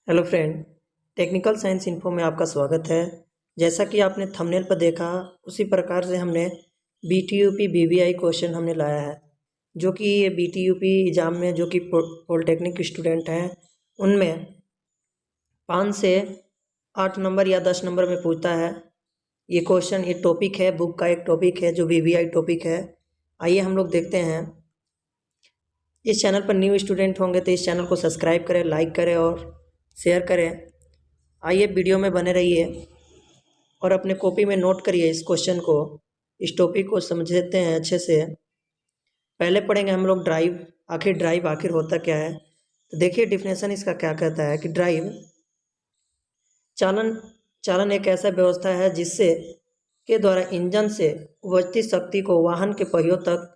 Hello friend, technical science info में आपका स्वागत है। जैसा कि आपने थंबनेल पर देखा, उसी प्रकार से हमने बीटीयूपी बीबीआई क्वेश्चन हमने लाया है, जो कि ये बीटीयूपी एग्ज़ाम में जो कि पॉलिटेक्निक स्टूडेंट हैं उनमें 5 से 8 नंबर या 10 नंबर में पूछता है। ये क्वेश्चन, ये टॉपिक है, बुक का एक टॉपिक है जो बीबीआई टॉपिक है। आइए हम लोग देखते हैं। इस चैनल पर न्यू स्टूडेंट होंगे तो इस चैनल को सब्सक्राइब करें, लाइक करें और शेयर करें। आइए वीडियो में बने रहिए और अपने कॉपी में नोट करिए इस क्वेश्चन को, इस टॉपिक को समझते हैं अच्छे से। पहले पढ़ेंगे हम लोग ड्राइव। ड्राइव आखिर होता क्या है, तो देखिए डिफिनेशन इसका क्या कहता है कि ड्राइव चालन एक ऐसा व्यवस्था है जिससे के द्वारा इंजन से उपजती शक्ति को वाहन के पहियों तक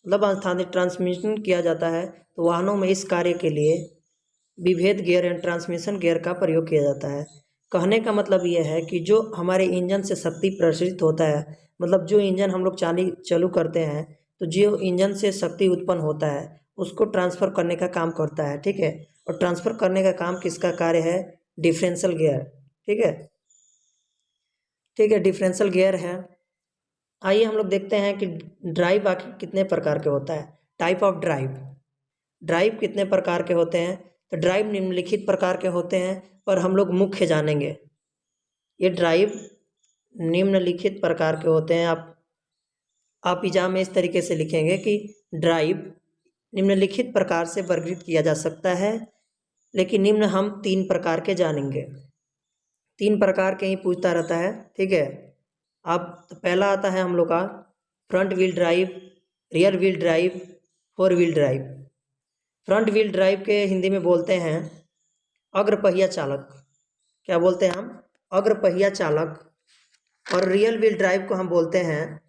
स्थानांतरित ट्रांसमिशन किया जाता है। तो वाहनों में इस कार्य के लिए विभेद गियर एंड ट्रांसमिशन गियर का प्रयोग किया जाता है। कहने का मतलब यह है कि जो हमारे इंजन से शक्ति प्रसारित होता है, मतलब जो इंजन हम लोग चालू करते हैं, तो जो इंजन से शक्ति उत्पन्न होता है उसको ट्रांसफ़र करने का काम करता है, ठीक है। और ट्रांसफ़र करने का काम किसका कार्य है? डिफरेंशियल गियर, ठीक है, डिफरेंशियल गियर है। आइए हम लोग देखते हैं कि ड्राइव आखिर कितने प्रकार के होता है। टाइप ऑफ ड्राइव कितने प्रकार के होते हैं? तो ड्राइव निम्नलिखित प्रकार के होते हैं, पर हम लोग मुख्य जानेंगे। ये ड्राइव निम्नलिखित प्रकार के होते हैं। आप एग्जाम में इस तरीके से लिखेंगे कि ड्राइव निम्नलिखित प्रकार से वर्गीकृत किया जा सकता है, लेकिन निम्न हम 3 प्रकार के जानेंगे। 3 प्रकार के ही पूछता रहता है, ठीक है। अब पहला आता है हम लोग का front wheel drive, rear wheel drive, 4 wheel drive. Front wheel drive के हिंदी में बोलते हैं अग्रपहिया चालक। क्या बोलते हैं हम? अग्रपहिया चालक। और रियर व्हील ड्राइव को हम बोलते हैं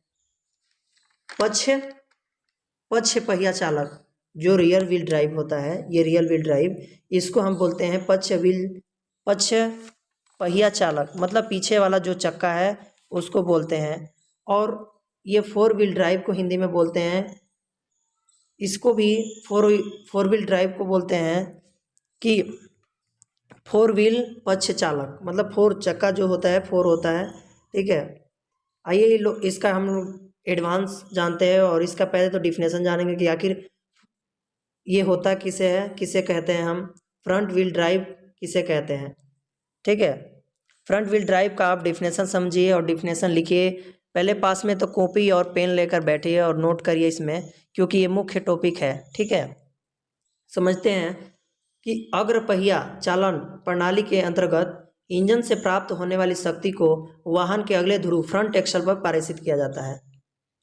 पक्ष पहिया चालक। जो रियर व्हील ड्राइव होता है, ये रियर व्हील ड्राइव, इसको हम बोलते हैं पक्ष पहिया चालक, मतलब पीछे वाला जो चक्का है उसको बोलते हैं। और ये 4 व्हील ड्राइव को हिंदी में बोलते हैं, इसको भी फोर व्हील ड्राइव को बोलते हैं कि 4 व्हील पक्ष चालक, मतलब 4 चक्का जो होता है 4 होता है, ठीक है। आइए इसका हम लोग एडवांस जानते हैं, और इसका पहले तो डिफिनेशन जानेंगे कि आखिर ये होता किसे कहते हैं हम, फ्रंट व्हील ड्राइव किसे कहते हैं, ठीक है। फ्रंट व्हील ड्राइव का आप डिफिनेशन समझिए और डिफिनेशन लिखिए। पहले पास में तो कॉपी और पेन लेकर बैठिए और नोट करिए इसमें, क्योंकि ये मुख्य टॉपिक है, ठीक है। समझते हैं कि अग्रपहिया चालन प्रणाली के अंतर्गत इंजन से प्राप्त होने वाली शक्ति को वाहन के अगले ध्रुव फ्रंट एक्सल पर पारित किया जाता है।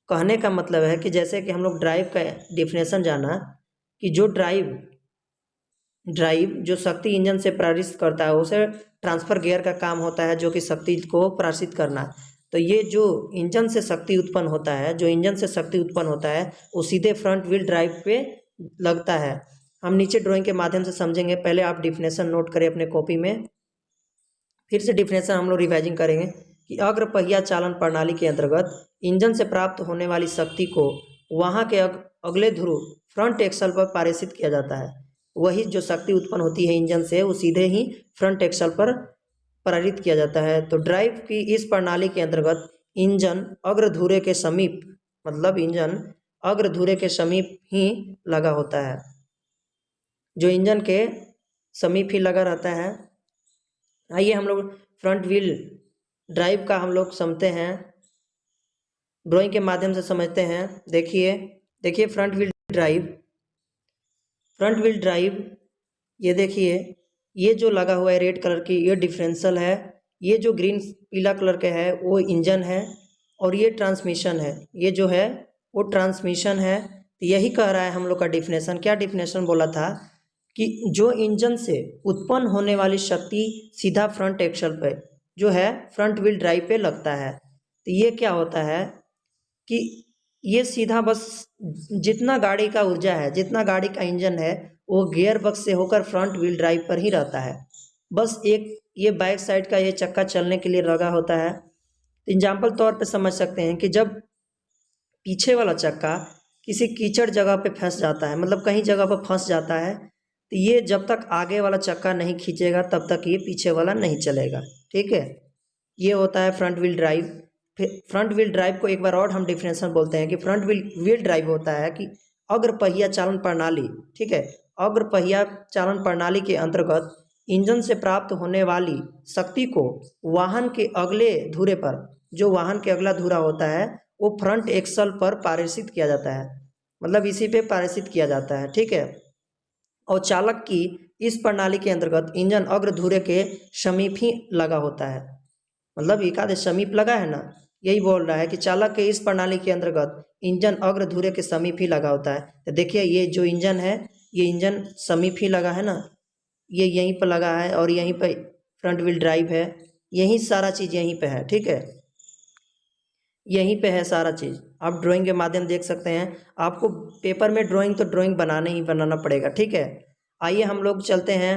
कहने का मतलब है कि जैसे कि हम लोग ड्राइव का डिफिनेशन जाना कि जो ड्राइव जो शक्ति इंजन से प्रेरित करता है उसे ट्रांसफर गियर का काम होता है, जो कि शक्ति को प्रेषित करना। तो ये जो इंजन से शक्ति उत्पन्न होता है, वो सीधे फ्रंट व्हील ड्राइव पे लगता है। हम नीचे ड्राइंग के माध्यम से समझेंगे, पहले आप डिफिनेशन नोट करें अपने कॉपी में। फिर से डिफिनेशन हम लोग रिवाइजिंग करेंगे कि अग्रपहिया चालन प्रणाली के अंतर्गत इंजन से प्राप्त होने वाली शक्ति को वहाँ के अगले ध्रुव फ्रंट एक्सल पर पारित किया जाता है। वही जो शक्ति उत्पन्न होती है इंजन से, वो सीधे ही फ्रंट एक्सल पर प्रेरित किया जाता है। तो ड्राइव की इस प्रणाली के अंतर्गत इंजन अग्रधुरे के समीप, मतलब इंजन अग्रधुरे के समीप ही लगा होता है, जो इंजन के समीप ही लगा रहता है। आइए हम लोग फ्रंट व्हील ड्राइव का हम लोग समझते हैं, ड्राइंग के माध्यम से समझते हैं। देखिए फ्रंट व्हील ड्राइव, ये देखिए, ये जो लगा हुआ है रेड कलर की, ये डिफरेंशियल है। ये जो ग्रीन पीला कलर का है वो इंजन है, और ये ट्रांसमिशन है, ये जो है वो ट्रांसमिशन है। तो यही कह रहा है हम लोग का डिफिनेशन। क्या डिफिनेशन बोला था कि जो इंजन से उत्पन्न होने वाली शक्ति सीधा फ्रंट एक्सल पे, जो है फ्रंट व्हील ड्राइव पे लगता है। तो ये क्या होता है कि ये सीधा बस जितना गाड़ी का ऊर्जा है, जितना गाड़ी का इंजन है, वो गियर बक्स से होकर फ्रंट व्हील ड्राइव पर ही रहता है। बस एक ये बैक साइड का ये चक्का चलने के लिए लगा होता है। एग्जाम्पल तौर पे समझ सकते हैं कि जब पीछे वाला चक्का किसी कीचड़ जगह पे फंस जाता है, मतलब कहीं जगह पर फंस जाता है, तो ये जब तक आगे वाला चक्का नहीं खींचेगा तब तक ये पीछे वाला नहीं चलेगा। ठीक है, ये होता है फ्रंट व्हील ड्राइव। फिर फ्रंट व्हील ड्राइव को एक बार और हम डिफरेंशियल बोलते हैं कि फ्रंट व्हील ड्राइव होता है कि अग्र पहिया चालन प्रणाली। ठीक है, अग्र पहिया चालन प्रणाली के अंतर्गत इंजन से प्राप्त होने वाली शक्ति को वाहन के अगले धुरे पर, जो वाहन के अगला धुरा होता है वो फ्रंट एक्सल पर पारित किया जाता है, मतलब इसी पे पारित किया जाता है। ठीक है, और चालक की इस प्रणाली के अंतर्गत इंजन अग्र धुरे के समीप ही लगा होता है, मतलब एक आधे समीप लगा है ना, यही बोल रहा है कि चालक के इस प्रणाली के अंतर्गत इंजन अग्र धुरे के समीप ही लगा होता है। तो देखिए ये जो इंजन है ये इंजन समीप ही लगा है ना, ये यहीं पर लगा है और यहीं पर फ्रंट व्हील ड्राइव है, यहीं सारा चीज़ यहीं पे है। ठीक है, यहीं पे है सारा चीज़। आप ड्राइंग के माध्यम देख सकते हैं, आपको पेपर में ड्राइंग तो ड्राइंग बनाने ही बनाना पड़ेगा। ठीक है, आइए हम लोग चलते हैं।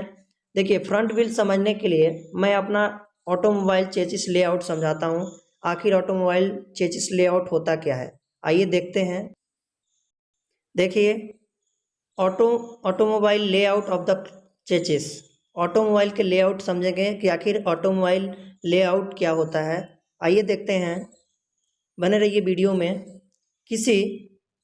देखिए फ्रंट व्हील समझने के लिए मैं अपना ऑटोमोबाइल चेसिस लेआउट समझाता हूँ, आखिर ऑटोमोबाइल चेसिस लेआउट होता क्या है, आइए देखते हैं। देखिए automobile layout of the chassis, automobile के लेआउट समझेंगे कि आखिर ऑटोमोबाइल लेआउट क्या होता है। आइए देखते हैं, बने रहिए वीडियो में।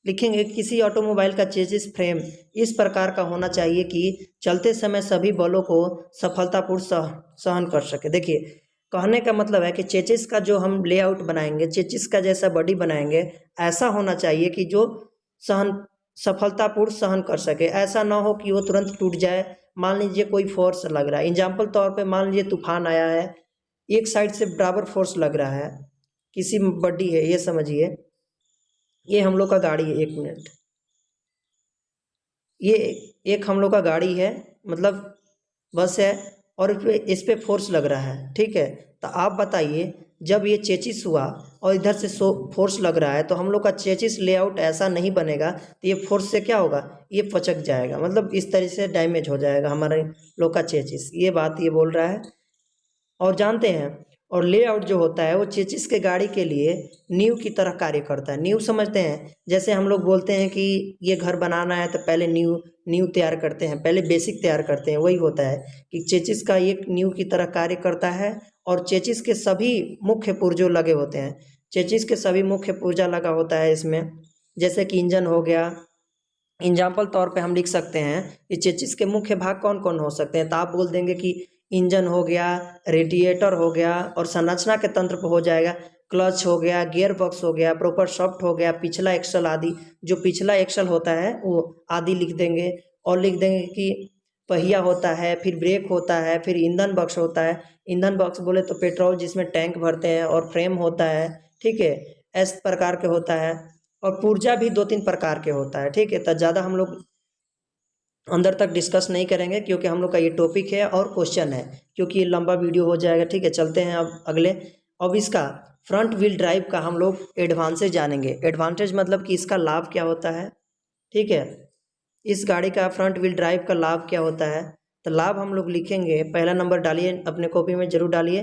लिखेंगे किसी ऑटोमोबाइल का चेसिस फ्रेम इस प्रकार का होना चाहिए कि चलते समय सभी बलों को सफलतापूर्वक सहन कर सके। देखिए कहने का मतलब है कि चेसिस का जो हम लेआउट बनाएंगे, चेसिस का जैसा बॉडी बनाएंगे, ऐसा होना चाहिए कि जो सफलतापूर्वक सहन कर सके। ऐसा ना हो कि वो तुरंत टूट जाए। मान लीजिए कोई फोर्स लग रहा है, एग्जाम्पल तौर पे मान लीजिए तूफान आया है, एक साइड से बराबर फोर्स लग रहा है, किसी बॉडी है, ये समझिए ये हम लोग का गाड़ी है, एक मिनट, ये एक हम लोग का गाड़ी है, मतलब बस है, और इस पे फोर्स लग रहा है। ठीक है, तो आप बताइए जब ये चेचिस हुआ और इधर से फोर्स लग रहा है तो हम लोग का चेचिस लेआउट ऐसा नहीं बनेगा, तो ये फोर्स से क्या होगा, ये पचक जाएगा, मतलब इस तरह से डैमेज हो जाएगा हमारे लोग का चेचिस, ये बात ये बोल रहा है। और जानते हैं, और लेआउट जो होता है वो चेचिस के गाड़ी के लिए नींव की तरह कार्य करता है। नींव समझते हैं, जैसे हम लोग बोलते हैं कि ये घर बनाना है तो पहले नींव तैयार करते हैं, पहले बेसिक तैयार करते हैं, वही होता है कि चेचिस का एक नींव की तरह कार्य करता है। और चेचिस के सभी मुख्य पुर्जों लगे होते हैं, चेचिस के सभी मुख्य पुर्जा लगा होता है इसमें, जैसे कि इंजन हो गया। एग्जाम्पल तौर पे हम लिख सकते हैं कि चेचिस के मुख्य भाग कौन कौन हो सकते हैं, तो आप बोल देंगे कि इंजन हो गया, रेडिएटर हो गया, और संरचना के तंत्र पर हो जाएगा क्लच हो गया, गियर बॉक्स हो गया, प्रोपर शाफ्ट हो गया, पिछला एक्सल आदि। जो पिछला एक्सल होता है वो आदि लिख देंगे, और लिख देंगे कि पहिया होता है, फिर ब्रेक होता है, फिर ईंधन बॉक्स होता है। ईंधन बॉक्स बोले तो पेट्रोल जिसमें टैंक भरते हैं, और फ्रेम होता है। ठीक है, इस प्रकार के होता है। और पुर्जा भी 2-3 प्रकार के होता है। ठीक है, तो ज़्यादा हम लोग अंदर तक डिस्कस नहीं करेंगे क्योंकि हम लोग का ये टॉपिक है और क्वेश्चन है, क्योंकि ये लंबा वीडियो हो जाएगा। ठीक है, चलते हैं अब अगले। अब इसका फ्रंट व्हील ड्राइव का हम लोग एडवांटेज जानेंगे। एडवांटेज मतलब कि इसका लाभ क्या होता है। ठीक है, इस गाड़ी का फ्रंट व्हील ड्राइव का लाभ क्या होता है, तो लाभ हम लोग लिखेंगे, पहला नंबर डालिए, अपने कॉपी में जरूर डालिए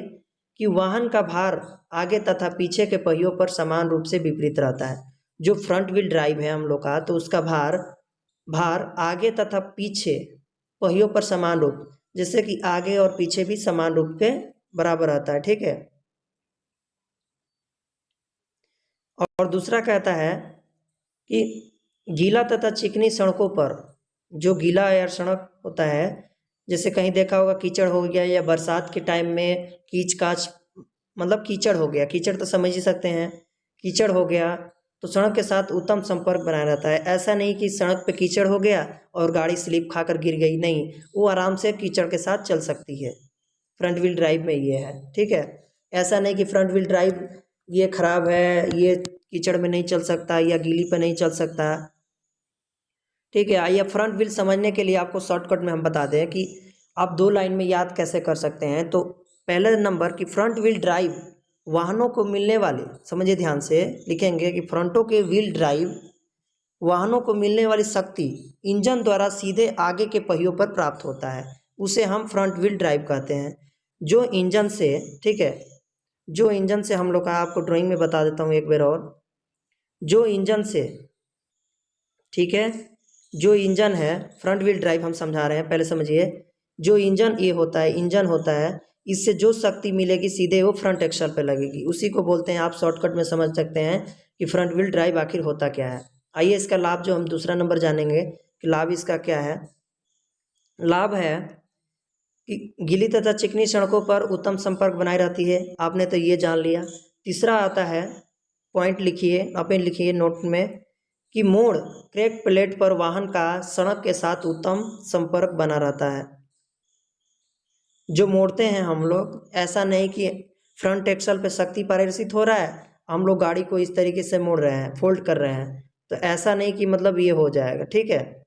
कि वाहन का भार आगे तथा पीछे के पहियों पर समान रूप से विपरीत रहता है। जो फ्रंट व्हील ड्राइव है हम लोग का, तो उसका भार आगे तथा पीछे पहियों पर समान रूप, जैसे कि आगे और पीछे भी समान रूप के बराबर आता है। ठीक है, और दूसरा कहता है कि गीला तथा चिकनी सड़कों पर, जो गीला या सड़क होता है, जैसे कहीं देखा होगा कीचड़ हो गया, या बरसात के टाइम में कीच काच, मतलब कीचड़ हो गया, कीचड़ तो समझ ही सकते हैं, कीचड़ हो गया, तो सड़क के साथ उत्तम संपर्क बनाया रहता है। ऐसा नहीं कि सड़क पे कीचड़ हो गया और गाड़ी स्लिप खाकर गिर गई, नहीं, वो आराम से कीचड़ के साथ चल सकती है। फ्रंट व्हील ड्राइव में ये है। ठीक है, ऐसा नहीं कि फ्रंट व्हील ड्राइव ये खराब है, ये कीचड़ में नहीं चल सकता या गीली पे नहीं चल सकता। ठीक है, आइए फ्रंट व्हील समझने के लिए आपको शॉर्टकट में हम बता दें कि आप 2 लाइन में याद कैसे कर सकते हैं। तो पहले नंबर की फ्रंट व्हील ड्राइव वाहनों को मिलने वाले, समझिए ध्यान से, लिखेंगे कि फ्रंटों के व्हील ड्राइव वाहनों को मिलने वाली शक्ति इंजन द्वारा सीधे आगे के पहियों पर प्राप्त होता है, उसे हम फ्रंट व्हील ड्राइव कहते हैं। जो इंजन से, ठीक है, जो इंजन से हम लोग का, आपको ड्राइंग में बता देता हूँ एक बार और, जो इंजन से ठीक है। जो इंजन है फ्रंट व्हील ड्राइव हम समझा रहे हैं, पहले समझिए। जो इंजन ये होता है, इंजन होता है, इससे जो शक्ति मिलेगी सीधे वो फ्रंट एक्सल पे लगेगी, उसी को बोलते हैं, आप शॉर्टकट में समझ सकते हैं कि फ्रंट व्हील ड्राइव आखिर होता क्या है। आइए इसका लाभ जो हम दूसरा नंबर जानेंगे कि लाभ इसका क्या है। लाभ है कि गीली तथा चिकनी सड़कों पर उत्तम संपर्क बनाए रहती है, आपने तो ये जान लिया। तीसरा आता है, पॉइंट लिखिए, अपने लिखिए नोट में, कि मोड़ क्रैक प्लेट पर वाहन का सड़क के साथ उत्तम संपर्क बना रहता है। जो मोड़ते हैं हम लोग, ऐसा नहीं कि फ्रंट एक्सल पे शक्ति प्रेरित हो रहा है, हम लोग गाड़ी को इस तरीके से मोड़ रहे हैं, फोल्ड कर रहे हैं, तो ऐसा नहीं कि मतलब ये हो जाएगा, ठीक है।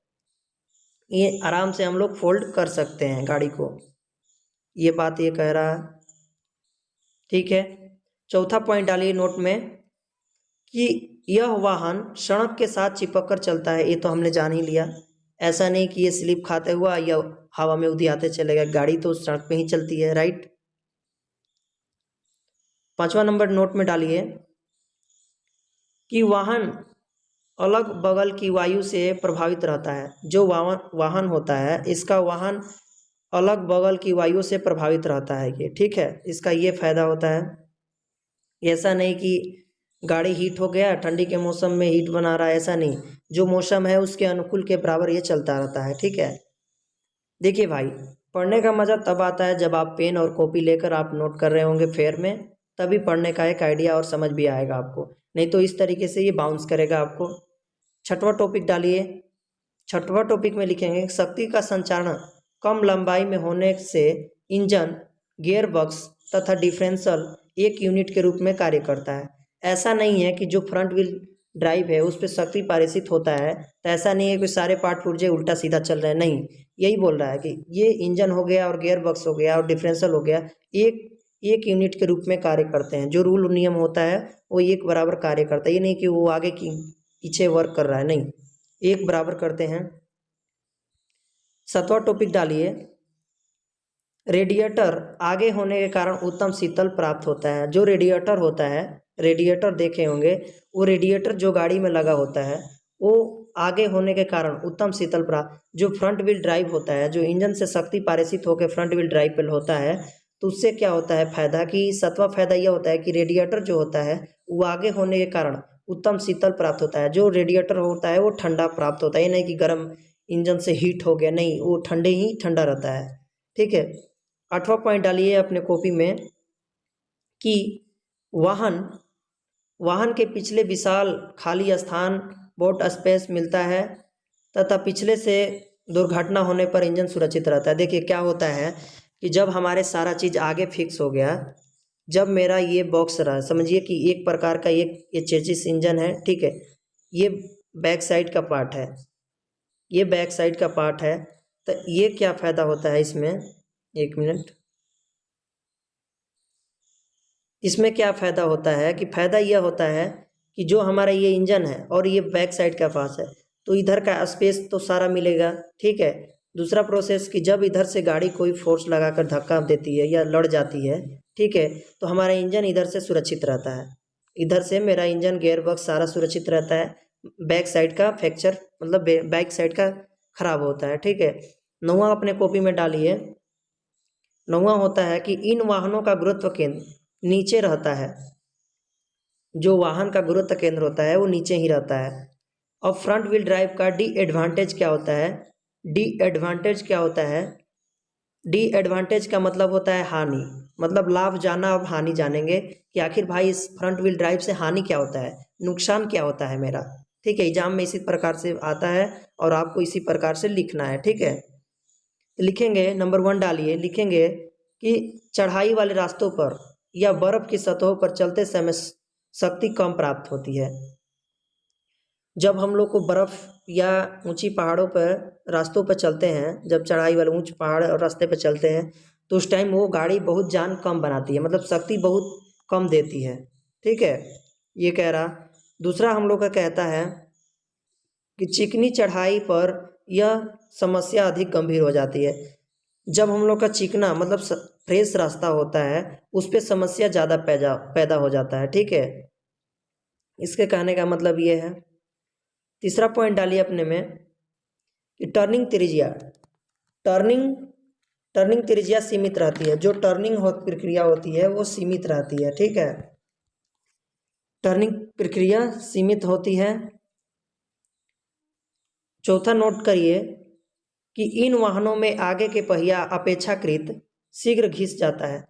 ये आराम से हम लोग फोल्ड कर सकते हैं गाड़ी को, ये बात ये कह रहा है, ठीक है। चौथा पॉइंट डालिए नोट में कि यह वाहन सड़क के साथ चिपक कर चलता है, ये तो हमने जान ही लिया। ऐसा नहीं कि ये स्लिप खाते हुआ या हवा में उधियाते चलेगा, गाड़ी तो सड़क पे ही चलती है, राइट। पांचवा नंबर नोट में डालिए कि वाहन अलग बगल की वायु से प्रभावित रहता है। जो वाहन होता है, इसका वाहन अलग बगल की वायु से प्रभावित रहता है ये, ठीक है। इसका ये फायदा होता है, ऐसा नहीं कि गाड़ी हीट हो गया, ठंडी के मौसम में हीट बना रहा है, ऐसा नहीं, जो मौसम है उसके अनुकूल के बराबर ये चलता रहता है, ठीक है। देखिए भाई, पढ़ने का मज़ा तब आता है जब आप पेन और कॉपी लेकर आप नोट कर रहे होंगे फेयर में, तभी पढ़ने का एक आइडिया और समझ भी आएगा आपको, नहीं तो इस तरीके से ये बाउंस करेगा आपको। छठवां टॉपिक डालिए। छठवां टॉपिक में लिखेंगे, शक्ति का संचारण कम लंबाई में होने से इंजन, गियर बॉक्स तथा डिफरेंशियल एक यूनिट के रूप में कार्य करता है। ऐसा नहीं है कि जो फ्रंट व्हील ड्राइव है उस पर शक्ति पारित होता है, तो ऐसा नहीं है कि सारे पार्ट पुर्जे उल्टा सीधा चल रहे हैं, नहीं, यही बोल रहा है कि ये इंजन हो गया और गियर बॉक्स हो गया और डिफरेंशियल हो गया, एक यूनिट के रूप में कार्य करते हैं। जो रूल नियम होता है वो एक बराबर कार्य करता है, ये नहीं कि वो आगे की पीछे वर्क कर रहा है, नहीं, एक बराबर करते हैं। सातवां टॉपिक डालिए, रेडिएटर आगे होने के कारण उत्तम शीतल प्राप्त होता है। जो रेडिएटर होता है, रेडिएटर देखे होंगे, वो रेडिएटर जो गाड़ी में लगा होता है वो आगे होने के कारण उत्तम शीतल प्राप्त, जो फ्रंट व्हील ड्राइव होता है, जो इंजन से शक्ति पारित होकर फ्रंट व्हील ड्राइव पर होता है, तो उससे क्या होता है फायदा, कि सातवां फायदा यह होता है कि रेडिएटर जो होता है वो आगे होने के कारण उत्तम शीतल प्राप्त होता है। जो रेडिएटर होता है वो ठंडा प्राप्त होता है, ये नहीं कि गर्म इंजन से हीट हो गया, नहीं, वो ठंडे ही ठंडा रहता है, ठीक है। आठवां पॉइंट डालिए अपने कॉपी में कि वाहन के पिछले विशाल खाली स्थान, बोट स्पेस मिलता है तथा पिछले से दुर्घटना होने पर इंजन सुरक्षित रहता है। देखिए क्या होता है कि जब हमारे सारा चीज़ आगे फिक्स हो गया, जब मेरा ये बॉक्स रहा, समझिए कि एक प्रकार का ये चेसिस इंजन है, ठीक है, ये बैक साइड का पार्ट है, ये बैक साइड का पार्ट है, तो ये क्या फ़ायदा होता है इसमें, एक मिनट, इसमें क्या फ़ायदा होता है कि फ़ायदा यह होता है कि जो हमारा ये इंजन है और ये बैक साइड का पास है, तो इधर का स्पेस तो सारा मिलेगा, ठीक है। दूसरा प्रोसेस कि जब इधर से गाड़ी कोई फोर्स लगाकर धक्का देती है या लड़ जाती है, ठीक है, तो हमारा इंजन इधर से सुरक्षित रहता है, इधर से मेरा इंजन गियर बॉक्स सारा सुरक्षित रहता है, बैक साइड का फ्रैक्चर मतलब बैक साइड का खराब होता है, ठीक है। नौवां अपने कॉपी में डालिए। नौवां होता है कि इन वाहनों का गुरुत्व केंद्र नीचे रहता है, जो वाहन का गुरुत्व केंद्र होता है वो नीचे ही रहता है। अब फ्रंट व्हील ड्राइव का डी एडवांटेज क्या होता है, डी एडवांटेज क्या होता है, डी एडवांटेज का मतलब होता है हानि, मतलब लाभ जाना, अब हानि जानेंगे कि आखिर भाई इस फ्रंट व्हील ड्राइव से हानि क्या होता है, नुकसान क्या होता है मेरा, ठीक है। एग्जाम में इसी प्रकार से आता है और आपको इसी प्रकार से लिखना है, ठीक है। लिखेंगे नंबर 1 डालिए, लिखेंगे कि चढ़ाई वाले रास्तों पर या बर्फ की सतहों पर चलते समय शक्ति कम प्राप्त होती है। जब हम लोग को बर्फ़ या ऊंची पहाड़ों पर रास्तों पर चलते हैं, जब चढ़ाई वाले ऊंचे पहाड़ और रास्ते पर चलते हैं, तो उस टाइम वो गाड़ी बहुत जान कम बनाती है, मतलब शक्ति बहुत कम देती है, ठीक है, ये कह रहा। दूसरा हम लोग का कहता है कि चिकनी चढ़ाई पर यह समस्या अधिक गंभीर हो जाती है। जब हम लोग का चिकना मतलब फ्रेश रास्ता होता है उस पर समस्या ज़्यादा पैदा हो जाता है, ठीक है। इसके कहने का मतलब ये है। तीसरा पॉइंट डालिए अपने में कि टर्निंग त्रिज्या, टर्निंग त्रिज्या सीमित रहती है। जो टर्निंग प्रक्रिया होती है वो सीमित रहती है, ठीक है, टर्निंग प्रक्रिया सीमित होती है। चौथा नोट करिए कि इन वाहनों में आगे के पहिया अपेक्षाकृत शीघ्र घिस जाता है।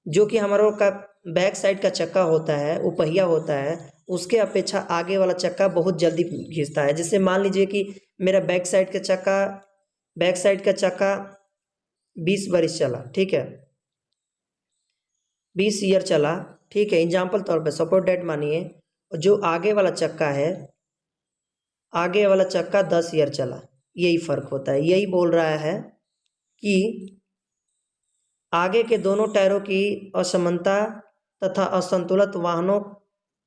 जो कि हमारे का बैक साइड का चक्का होता है, वो पहिया होता है, उसके अपेक्षा आगे वाला चक्का बहुत जल्दी घिसता है। जैसे मान लीजिए कि मेरा बैक साइड का चक्का 20 बरिस चला, ठीक है, 20 ईयर चला, ठीक है, एग्जाम्पल तौर पे सपोर्ट डेट मानिए। जो आगे वाला चक्का है, आगे वाला चक्का 10 ईयर चला। यही फर्क होता है। यही बोल रहा है कि आगे के दोनों टायरों की असमानता तथा असंतुलित वाहनों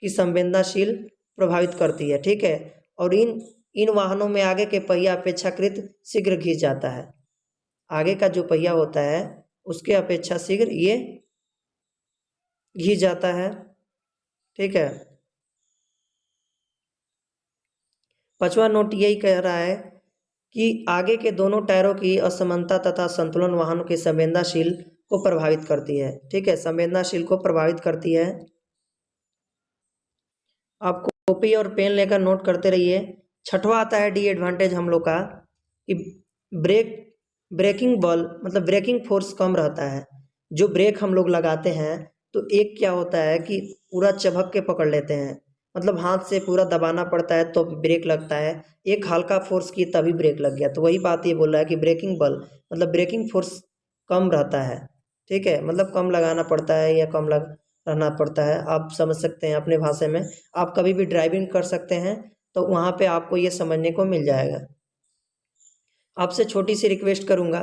की संवेदनशील प्रभावित करती है, ठीक है, और इन वाहनों में आगे के पहिया अपेक्षाकृत शीघ्र घिस जाता है। आगे का जो पहिया होता है उसके अपेक्षा शीघ्र ये घिस जाता है, ठीक है। पांचवा नोट यही कह रहा है कि आगे के दोनों टायरों की असमानता तथा संतुलन वाहनों के संवेदनशील को प्रभावित करती है, ठीक है, संवेदनशील को प्रभावित करती है। आप कॉपी और पेन लेकर नोट करते रहिए। छठवां आता है डी एडवांटेज हम लोग का कि ब्रेकिंग बल मतलब ब्रेकिंग फोर्स कम रहता है। जो ब्रेक हम लोग लगाते हैं तो एक क्या होता है कि पूरा चबक के पकड़ लेते हैं, मतलब हाथ से पूरा दबाना पड़ता है तो ब्रेक लगता है। एक हल्का फोर्स की तभी ब्रेक लग गया। तो वही बात ये बोल रहा है कि ब्रेकिंग बल मतलब ब्रेकिंग फोर्स कम रहता है, ठीक है, मतलब कम लगाना पड़ता है या कम रहना पड़ता है। आप समझ सकते हैं अपने भाषा में। आप कभी भी ड्राइविंग कर सकते हैं तो वहाँ पे आपको ये समझने को मिल जाएगा। आपसे छोटी सी रिक्वेस्ट करूँगा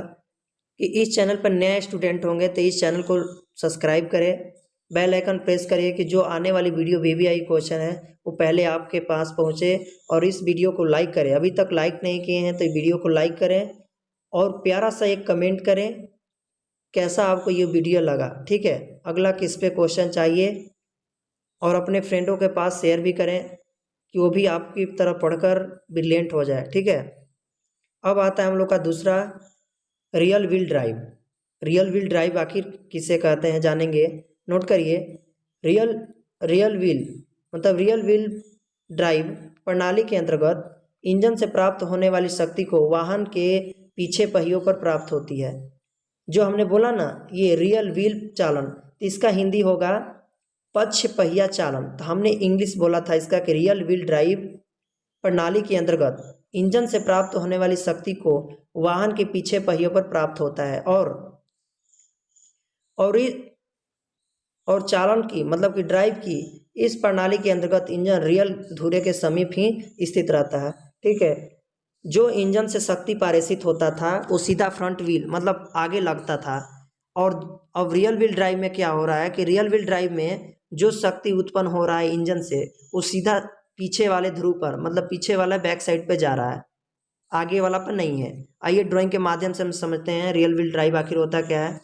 कि इस चैनल पर नए स्टूडेंट होंगे तो इस चैनल को सब्सक्राइब करें, बेल आइकन प्रेस करिए कि जो आने वाली वीडियो VVI क्वेश्चन है वो पहले आपके पास पहुँचे, और इस वीडियो को लाइक करें। अभी तक लाइक नहीं किए हैं तो वीडियो को लाइक करें और प्यारा सा एक कमेंट करें कैसा आपको ये वीडियो लगा, ठीक है। अगला किस पे क्वेश्चन चाहिए, और अपने फ्रेंडों के पास शेयर भी करें कि वो भी आपकी तरह पढ़कर ब्रिलियंट हो जाए, ठीक है। अब आता है हम लोग का दूसरा real wheel drive. Real wheel drive आखिर किसे कहते हैं जानेंगे, नोट करिए। रियल व्हील ड्राइव प्रणाली के अंतर्गत इंजन से प्राप्त होने वाली शक्ति को वाहन के पीछे पहियों पर प्राप्त होती है। जो हमने बोला ना ये रियल व्हील चालन, तो इसका हिंदी होगा पक्ष पहिया चालन। तो हमने इंग्लिश बोला था इसका कि रियल व्हील ड्राइव प्रणाली के अंतर्गत इंजन से प्राप्त होने वाली शक्ति को वाहन के पीछे पहियों पर प्राप्त होता है, और चालन की मतलब कि ड्राइव की इस प्रणाली के अंतर्गत इंजन रियल धुरे के समीप ही स्थित रहता है, ठीक है। जो इंजन से शक्ति पारित होता था वो सीधा फ्रंट व्हील मतलब आगे लगता था, और अब रियल व्हील ड्राइव में क्या हो रहा है कि रियल व्हील ड्राइव में जो शक्ति उत्पन्न हो रहा है इंजन से वो सीधा पीछे वाले ध्रुव पर मतलब पीछे वाला बैक साइड पे जा रहा है, आगे वाला पर नहीं है। आइए ड्राइंग के माध्यम से हम समझते हैं रियल व्हील ड्राइव आखिर होता क्या है।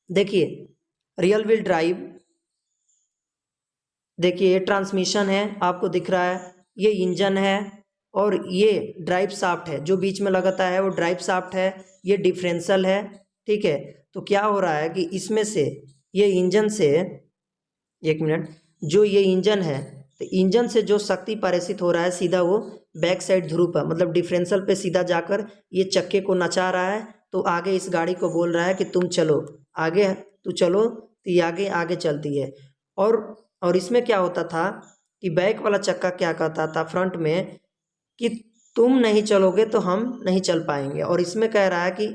देखिए रियल व्हील ड्राइव, देखिए ये ट्रांसमिशन है आपको दिख रहा है, ये इंजन है और ये ड्राइव शाफ्ट है, जो बीच में लगाता है वो ड्राइव शाफ्ट है, ये डिफरेंशियल है, ठीक है। तो क्या हो रहा है कि इसमें से ये इंजन से एक मिनट, जो ये इंजन है तो इंजन से जो शक्ति पारित हो रहा है सीधा वो बैक साइड ध्रुव पर मतलब डिफरेंशियल पे सीधा जाकर ये चक्के को नचा रहा है। तो आगे इस गाड़ी को बोल रहा है कि तुम चलो आगे, तू चलो, तो ये आगे आगे चलती है। और इसमें क्या होता था कि बैक वाला चक्का क्या कहता था फ्रंट में कि तुम नहीं चलोगे तो हम नहीं चल पाएंगे, और इसमें कह रहा है कि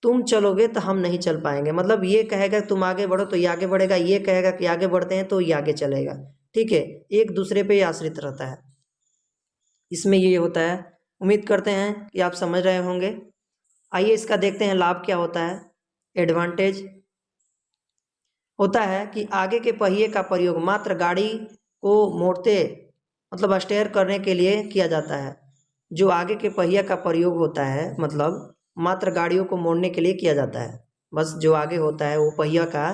तुम चलोगे तो हम नहीं चल पाएंगे। मतलब ये कहेगा तुम आगे बढ़ो तो ये आगे बढ़ेगा, ये कहेगा कि आगे बढ़ते हैं तो ये आगे चलेगा, ठीक है। एक दूसरे पे आश्रित रहता है, इसमें ये होता है। उम्मीद करते हैं कि आप समझ रहे होंगे। आइए इसका देखते हैं लाभ क्या होता है। एडवांटेज होता है कि आगे के पहिए का प्रयोग मात्र गाड़ी को मोड़ते मतलब स्टेयर करने के लिए किया जाता है। जो आगे के पहिया का प्रयोग होता है मतलब मात्र गाड़ियों को मोड़ने के लिए किया जाता है। बस जो आगे होता है वो पहिया का,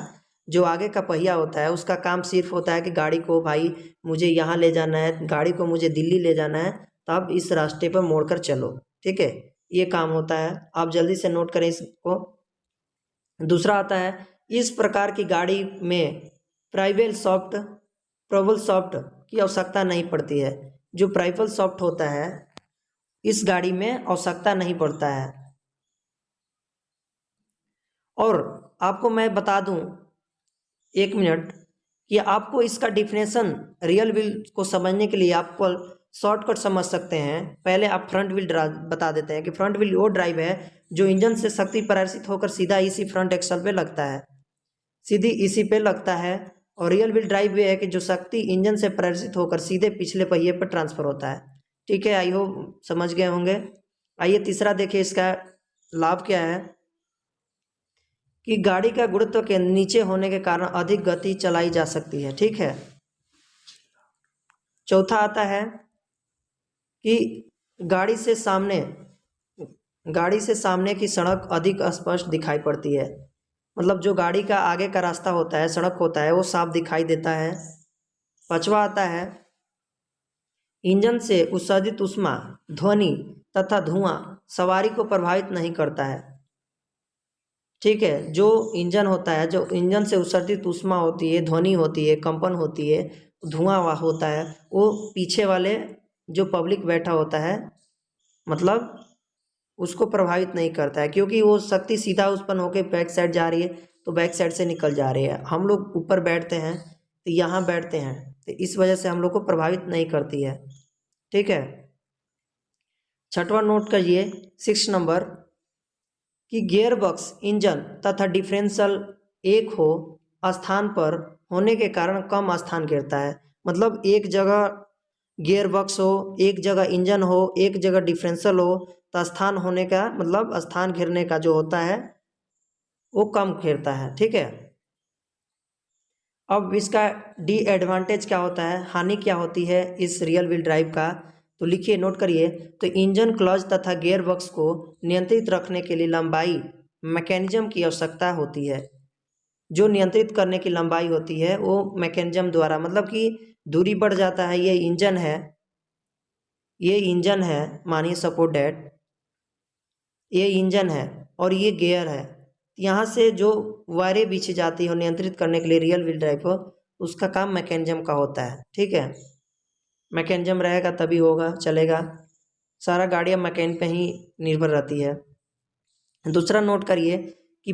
जो आगे का पहिया होता है उसका काम सिर्फ होता है कि गाड़ी को भाई मुझे यहाँ ले जाना है, गाड़ी को मुझे दिल्ली ले जाना है तब इस रास्ते पर मोड़कर चलो। ठीक है, ये काम होता है, आप जल्दी से नोट करें इसको। दूसरा आता है, इस प्रकार की गाड़ी में प्रबल सॉफ्ट की आवश्यकता नहीं पड़ती है। जो प्राइवल सॉफ्ट होता है इस गाड़ी में आवश्यकता नहीं पड़ता है। और आपको मैं बता दूं 1 मिनट कि आपको इसका डिफिनेशन रियल व्हील को समझने के लिए आपको शॉर्टकट समझ सकते हैं। पहले आप फ्रंट व्हील ड्राइव बता देते हैं कि फ्रंट व्हील वो ड्राइव है जो इंजन से शक्ति प्रसारित होकर सीधा इसी फ्रंट एक्सल पे लगता है, सीधी इसी पे लगता है। और रियल व्हील ड्राइव ये है कि जो शक्ति इंजन से प्रेरित होकर सीधे पिछले पहिए पर ट्रांसफर होता है। ठीक है, आई होप समझ गए होंगे। आइए तीसरा देखिए, इसका लाभ क्या है कि गाड़ी का गुरुत्व के नीचे होने के कारण अधिक गति चलाई जा सकती है। ठीक है। चौथा आता है कि गाड़ी से सामने की सड़क अधिक स्पष्ट दिखाई पड़ती है। मतलब जो गाड़ी का आगे का रास्ता होता है, सड़क होता है, वो साफ दिखाई देता है। पांचवा आता है, इंजन से उत्सर्जित ऊष्मा, ध्वनि तथा धुआं सवारी को प्रभावित नहीं करता है। ठीक है, जो इंजन होता है, जो इंजन से उत्सर्जित ऊष्मा होती है, ध्वनि होती है, कंपन होती है, धुआं होता है, वो पीछे वाले जो पब्लिक बैठा होता है मतलब उसको प्रभावित नहीं करता है, क्योंकि वो शक्ति सीधा उत्पन्न होकर बैक साइड जा रही है तो बैक साइड से निकल जा रही है। हम लोग ऊपर बैठते हैं तो यहाँ बैठते हैं तो इस वजह से हम लोग को प्रभावित नहीं करती है। ठीक है। छठवां नोट करिए 6 नंबर कि गियर बॉक्स, इंजन तथा डिफरेंशियल एक हो स्थान पर होने के कारण कम स्थान घेरता है। मतलब एक जगह गियर बॉक्स हो, एक जगह इंजन हो, एक जगह डिफरेंशियल हो तो स्थान होने का मतलब स्थान घेरने का जो होता है वो कम घेरता है। ठीक है। अब इसका एडवांटेज क्या होता है, हानि क्या होती है इस रियल व्हील ड्राइव का, तो लिखिए, नोट करिए। तो इंजन, क्लच तथा गियर बॉक्स को नियंत्रित रखने के लिए लंबाई मैकेनिज्म की आवश्यकता होती है। जो नियंत्रित करने की लंबाई होती है वो मैकेनिज्म द्वारा, मतलब कि दूरी बढ़ जाता है। ये इंजन है, मानिए सपोर्ट डैट ये इंजन है और ये गियर है। यहाँ से जो वायरें बिछी जाती है नियंत्रित करने के लिए रियल व्हील ड्राइव को, उसका काम मैकेनिज्म का होता है। ठीक है, मैकेनिज्म रहेगा तभी होगा, चलेगा। सारा गाड़ियाँ मैकेन पे ही निर्भर रहती है। दूसरा नोट करिए कि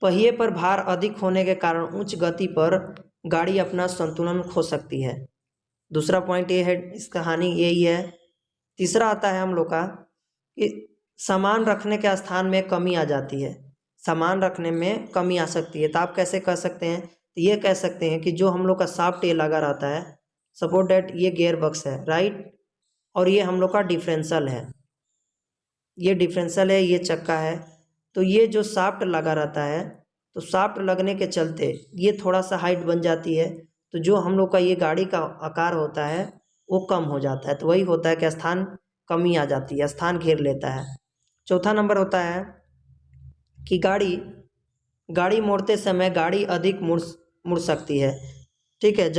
पहिए पर भार अधिक होने के कारण उच्च गति पर गाड़ी अपना संतुलन खो सकती है। दूसरा पॉइंट ये है, इसका हानि यही है। तीसरा आता है हम लोग का कि सामान रखने के स्थान में कमी आ जाती है, सामान रखने में कमी आ सकती है। तो आप कैसे कह सकते हैं, तो ये कह सकते हैं कि जो हम लोग का शाफ्ट ये लगा रहता है, सपोर्ट दैट ये गियर बॉक्स है, राइट, और ये हम लोग का डिफरेंशियल है, ये चक्का है। तो ये जो शाफ्ट लगा रहता है, तो शाफ्ट लगने के चलते ये थोड़ा सा हाइट बन जाती है, तो जो हम लोग का ये गाड़ी का आकार होता है वो कम हो जाता है। तो वही होता है कि स्थान कमी आ जाती है, स्थान घेर लेता है। चौथा नंबर होता है कि गाड़ी मोड़ते समय गाड़ी अधिक मुड़ सकती है। ठीक है,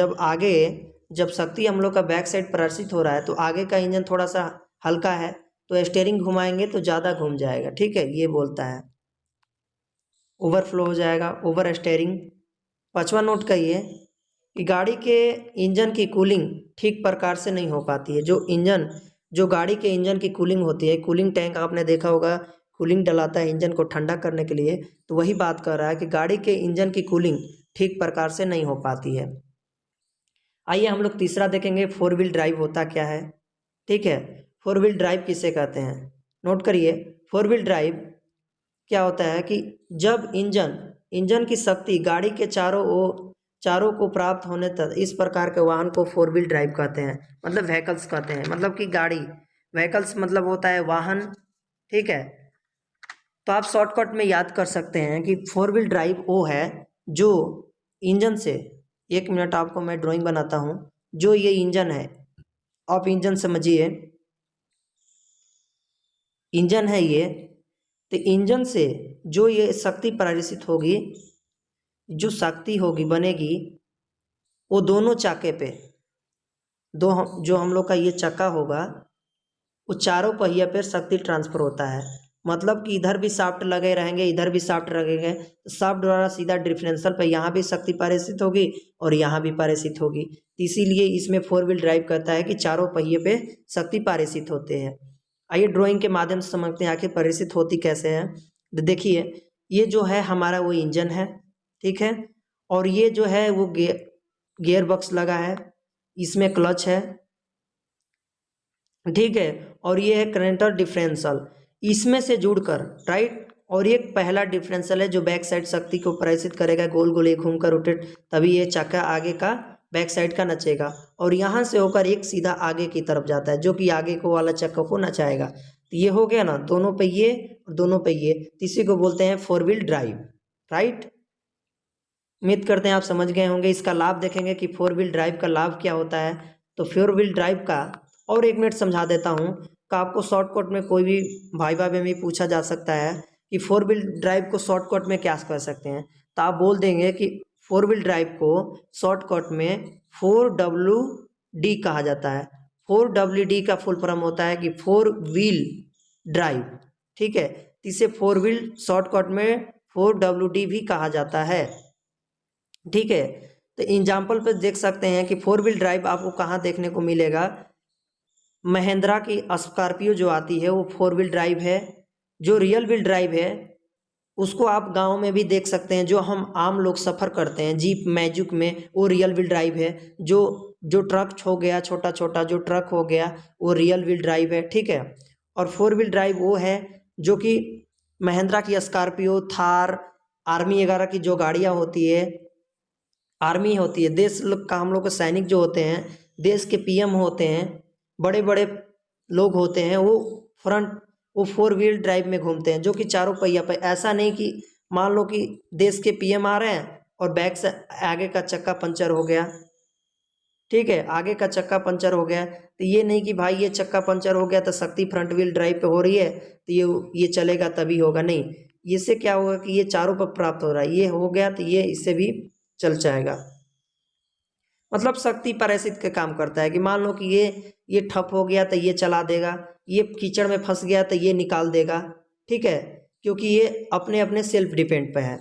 जब शक्ति हम लोग का बैक साइड प्रदर्शित हो रहा है तो आगे का इंजन थोड़ा सा हल्का है तो स्टीयरिंग घुमाएंगे तो ज़्यादा घूम जाएगा। ठीक है, ये बोलता है, ओवरफ्लो हो जाएगा, ओवर स्टीयरिंग। पांचवा नोट करिए कि गाड़ी के इंजन की कूलिंग ठीक प्रकार से नहीं हो पाती है। जो गाड़ी के इंजन की कूलिंग होती है, कूलिंग टैंक आपने देखा होगा, कूलिंग डलाता है इंजन को ठंडा करने के लिए, तो वही बात कर रहा है कि गाड़ी के इंजन की कूलिंग ठीक प्रकार से नहीं हो पाती है। आइए हम लोग तीसरा देखेंगे, 4 व्हील ड्राइव होता क्या है। ठीक है, 4 व्हील ड्राइव किसे कहते हैं, नोट करिए। 4 व्हील ड्राइव क्या होता है कि जब इंजन की शक्ति गाड़ी के चारों को प्राप्त होने तक इस प्रकार के वाहन को 4 व्हील ड्राइव कहते हैं, मतलब व्हीकल्स कहते हैं। मतलब कि गाड़ी, व्हीकल्स मतलब होता है वाहन। ठीक है, तो आप शॉर्टकट में याद कर सकते हैं कि 4 व्हील ड्राइव वो है जो इंजन से, 1 मिनट आपको मैं ड्राइंग बनाता हूँ। जो ये इंजन है, आप इंजन समझिए, इंजन है ये, तो इंजन से जो ये शक्ति प्रसारित होगी, जो शक्ति होगी बनेगी, वो दोनों चाके पे, जो हम लोग का ये चक्का होगा वो चारों पहिया पर शक्ति ट्रांसफर होता है। मतलब कि इधर भी शाफ्ट लगे रहेंगे, इधर भी शाफ्ट लगेंगे, तो शाफ्ट द्वारा सीधा डिफरेंशियल पे यहाँ भी शक्ति पारित होगी और यहाँ भी पारित होगी। तो इसीलिए इसमें 4 व्हील ड्राइव कहता है कि चारों पहिए पे शक्ति पारित होते हैं। आइए ड्राइंग के माध्यम से समझते हैं आखिर पारित होती कैसे है। तो देखिए ये जो है हमारा वो इंजन है, ठीक है, और ये जो है वो गियर बॉक्स लगा है, इसमें क्लच है, ठीक है, और ये है करेंटर डिफरेंशियल, इसमें से जुड़कर राइट। और ये पहला डिफरेंशियल है जो बैक साइड शक्ति को प्रेरित करेगा, गोल गोल एक घूमकर रोटेट, तभी ये चक्का आगे का बैक साइड का नचेगा और यहाँ से होकर एक सीधा आगे की तरफ जाता है जो कि आगे को वाला चक्का को नचाएगा। तो ये हो गया ना, दोनों पहिए और दोनों पहिए, इसी को बोलते हैं 4 व्हील ड्राइव, राइट। उम्मीद करते हैं आप समझ गए होंगे। इसका लाभ देखेंगे कि 4 व्हील ड्राइव का लाभ क्या होता है। तो 4 व्हील ड्राइव का और 1 मिनट समझा देता हूँ कि आपको शॉर्टकट में कोई भी भाई में भी पूछा जा सकता है कि 4 व्हील ड्राइव को शॉर्टकट में क्या कह सकते हैं। तो आप बोल देंगे कि 4 व्हील ड्राइव को शॉर्टकट में 4WD कहा जाता है। 4WD का फुल फॉर्म होता है कि 4 व्हील ड्राइव, ठीक है। इसे 4 व्हील शॉर्टकट में 4WD भी कहा जाता है, ठीक है। तो एग्जाम्पल पे देख सकते हैं कि 4 व्हील ड्राइव आपको कहाँ देखने को मिलेगा। महिंद्रा की स्कॉर्पियो जो आती है वो 4 व्हील ड्राइव है। जो रियल व्हील ड्राइव है उसको आप गांव में भी देख सकते हैं, जो हम आम लोग सफ़र करते हैं जीप मैजिक में, वो रियल व्हील ड्राइव है। जो ट्रक हो गया, छोटा छोटा जो ट्रक हो गया वो रियल व्हील ड्राइव है, ठीक है। और 4 व्हील ड्राइव वो है जो कि महिंद्रा की स्कॉर्पियो, थार, आर्मी वगैरह की जो गाड़ियाँ होती है, आर्मी होती है, देश का हम लोग के सैनिक जो होते हैं, देश के PM होते हैं, बड़े बड़े लोग होते हैं, वो 4 व्हील ड्राइव में घूमते हैं, जो कि चारों पहिया पे। ऐसा नहीं कि मान लो कि देश के PM आ रहे हैं और बैक से आगे का चक्का पंचर हो गया, ठीक है, आगे का चक्का पंचर हो गया, तो ये नहीं कि भाई ये चक्का पंचर हो गया तो शक्ति फ्रंट व्हील ड्राइव पे हो रही है तो ये चलेगा तभी होगा, नहीं। इससे क्या होगा कि ये चारों पर प्राप्त हो रहा है, ये हो गया तो ये इससे भी चल जाएगा। मतलब शक्ति पारित के काम करता है कि मान लो कि ये ठप हो गया तो ये चला देगा, ये कीचड़ में फंस गया तो ये निकाल देगा, ठीक है, क्योंकि ये अपने अपने सेल्फ डिपेंड पे है।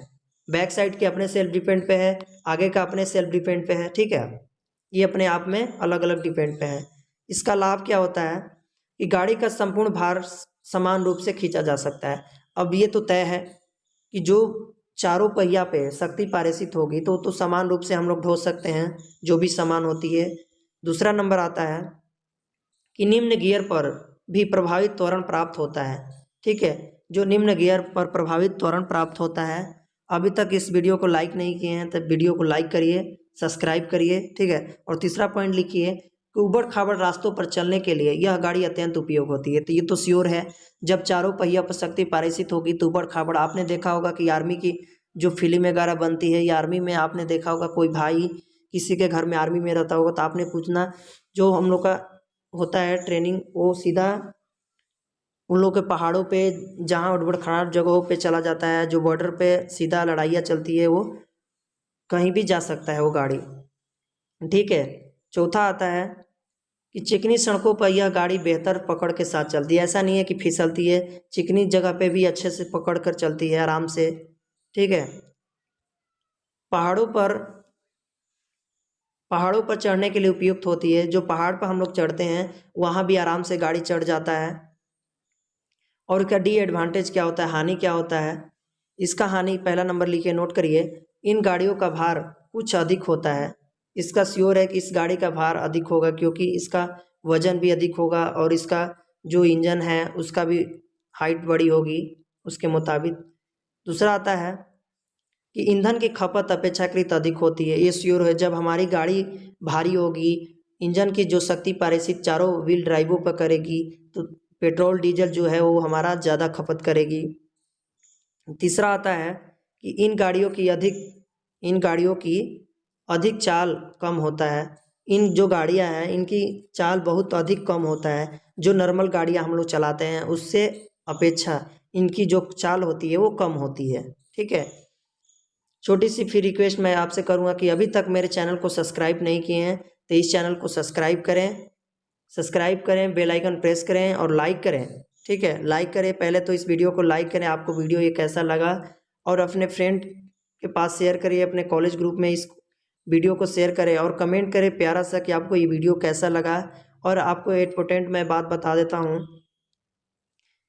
बैक साइड के अपने सेल्फ डिपेंड पे है, आगे का अपने सेल्फ डिपेंड पे है, ठीक है, ये अपने आप में अलग अलग डिपेंड पे है। इसका लाभ क्या होता है कि गाड़ी का संपूर्ण भार समान रूप से खींचा जा सकता है। अब ये तो तय है कि जो चारों पहिया पे शक्ति पारित होगी तो समान रूप से हम लोग ढो सकते हैं जो भी सामान होती है। दूसरा नंबर आता है कि निम्न गियर पर भी प्रभावित त्वरण प्राप्त होता है, ठीक है। जो निम्न गियर पर प्रभावित त्वरण प्राप्त होता है, अभी तक इस वीडियो को लाइक नहीं किए हैं तो वीडियो को लाइक करिए, सब्सक्राइब करिए, ठीक है। और तीसरा पॉइंट लिखिए कि उबड़ खाबड़ रास्तों पर चलने के लिए यह गाड़ी अत्यंत उपयोग होती है। तो ये तो श्योर है, जब चारों पहिया पर शक्ति पारित होगी तो उबड़ खाबड़, आपने देखा होगा कि आर्मी की जो फिल्म वगैरह बनती है या आर्मी में आपने देखा होगा कोई भाई किसी के घर में आर्मी में रहता होगा तो आपने पूछना, जो हम लोग का होता है ट्रेनिंग, वो सीधा उन लोग के पहाड़ों पे जहाँ उबड़ खाबड़ जगहों पे चला जाता है, जो बॉर्डर पे सीधा लड़ाइयाँ चलती है, वो कहीं भी जा सकता है वो गाड़ी, ठीक है। चौथा आता है कि चिकनी सड़कों पर यह गाड़ी बेहतर पकड़ के साथ चलती है। ऐसा नहीं है कि फिसलती है, चिकनी जगह पे भी अच्छे से पकड़ कर चलती है आराम से, ठीक है। पहाड़ों पर चढ़ने के लिए उपयुक्त होती है। जो पहाड़ पर हम लोग चढ़ते हैं वहाँ भी आराम से गाड़ी चढ़ जाता है। और इसका एडवांटेज क्या होता है, हानि क्या होता है। इसका हानि पहला नंबर लिखिए, नोट करिए, इन गाड़ियों का भार कुछ अधिक होता है। इसका श्योर है कि इस गाड़ी का भार अधिक होगा क्योंकि इसका वजन भी अधिक होगा और इसका जो इंजन है उसका भी हाइट बड़ी होगी उसके मुताबिक। दूसरा आता है कि ईंधन की खपत अपेक्षाकृत अधिक होती है। ये श्योर है, जब हमारी गाड़ी भारी होगी, इंजन की जो शक्ति पारित चारों व्हील ड्राइवों पर करेगी तो पेट्रोल डीजल जो है वो हमारा ज़्यादा खपत करेगी। तीसरा आता है कि इन गाड़ियों की अधिक चाल कम होता है। इन जो गाड़ियां हैं इनकी चाल बहुत अधिक कम होता है। जो नॉर्मल गाड़ियां हम लोग चलाते हैं उससे अपेक्षा इनकी जो चाल होती है वो कम होती है, ठीक है। छोटी सी फिर रिक्वेस्ट मैं आपसे करूंगा कि अभी तक मेरे चैनल को सब्सक्राइब नहीं किए हैं तो इस चैनल को सब्सक्राइब करें, बेल आइकन प्रेस करें और लाइक करें। ठीक है, लाइक करें, पहले तो इस वीडियो को लाइक करें, आपको वीडियो ये कैसा लगा, और अपने फ्रेंड के पास शेयर करिए, अपने कॉलेज ग्रुप में इस वीडियो को शेयर करें और कमेंट करें प्यारा सा कि आपको ये वीडियो कैसा लगा। और आपको इम्पोर्टेंट मैं बात बता देता हूँ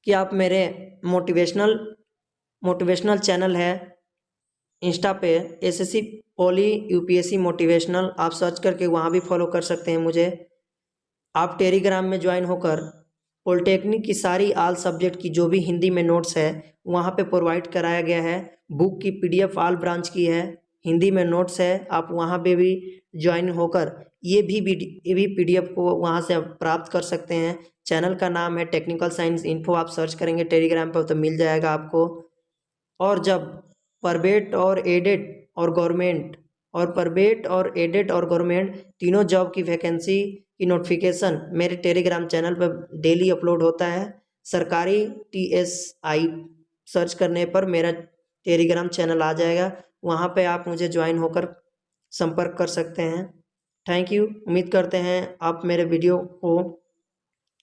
कि आप मेरे मोटिवेशनल चैनल है इंस्टा पे, एसएससी पॉली यूपीएससी मोटिवेशनल, आप सर्च करके वहाँ भी फॉलो कर सकते हैं मुझे। आप टेलीग्राम में ज्वाइन होकर पॉलिटेक्निक की सारी आल सब्जेक्ट की जो भी हिंदी में नोट्स है वहाँ पे प्रोवाइड कराया गया है। बुक की पीडीएफ आल ब्रांच की है, हिंदी में नोट्स है, आप वहाँ पे भी ज्वाइन होकर ये भी पीडीएफ को वहाँ से आप प्राप्त कर सकते हैं। चैनल का नाम है टेक्निकल साइंस इन्फो, आप सर्च करेंगे टेलीग्राम पर तो मिल जाएगा आपको। और जब प्राइवेट और गवर्नमेंट तीनों जॉब की वैकेंसी की नोटिफिकेशन मेरे टेलीग्राम चैनल पर डेली अपलोड होता है। सरकारी TSI सर्च करने पर मेरा टेलीग्राम चैनल आ जाएगा, वहाँ पे आप मुझे ज्वाइन होकर संपर्क कर सकते हैं। थैंक यू, उम्मीद करते हैं आप मेरे वीडियो को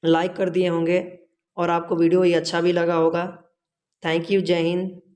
लाइक कर दिए होंगे और आपको वीडियो ये अच्छा भी लगा होगा। थैंक यू, जय हिंद।